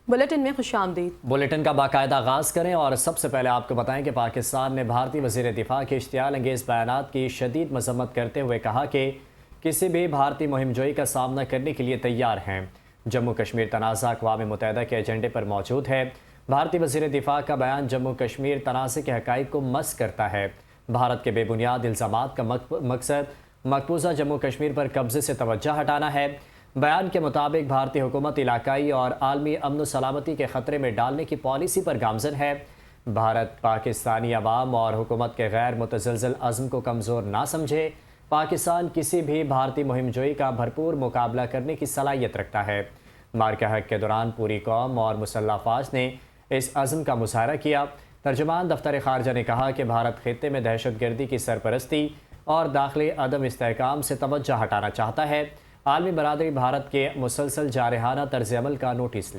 Bulletin में खुशामदीद। Bulletin का बाकायदा आगाज़ करें और सबसे पहले आपको बताएं कि पाकिस्तान ने भारतीय वज़ीर दिफा के इश्तियाल अंगेज़ बयानात की शदीद मजम्मत करते हुए कहा कि किसी भी भारतीय मुहिमजोई का सामना करने के लिए तैयार हैं। जम्मू कश्मीर तनाज़ा अक़वाम मुत्तहिदा के एजेंडे पर मौजूद है। भारतीय वज़ीर दिफा का बयान जम्मू कश्मीर तनाज़े के हक़ाइक़ को मस करता है। भारत के बेबुनियाद इल्ज़ामात का मकसद मकबूजा जम्मू कश्मीर पर कब्ज़े से तवज्जो हटाना है। बयान के मुताबिक भारतीय हुकूमत इलाकाई और आलमी अमन सलामती के ख़तरे में डालने की पॉलिसी पर गामज़न है। भारत पाकिस्तानी अवाम और हुकूमत के गैर मुतज़लज़ल अज़्म को कमज़ोर ना समझे। पाकिस्तान किसी भी भारतीय मुहिमजोई का भरपूर मुकाबला करने की सलाहियत रखता है। मार्का हक के दौरान पूरी कौम और मुसल्लह अफ़वाज ने इस अज़्म का मुज़ाहरा किया। तर्जुमान दफ्तर ख़ारजा ने कहा कि भारत ख़ित्ते में दहशतगर्दी की सरपरस्ती और दाखिली अदम इस्तेहकाम से तवज्जो हटाना चाहता है। आलमी बरादरी भारत के मुसलसल जारहाना तर्ज़ अमल का नोटिस ले।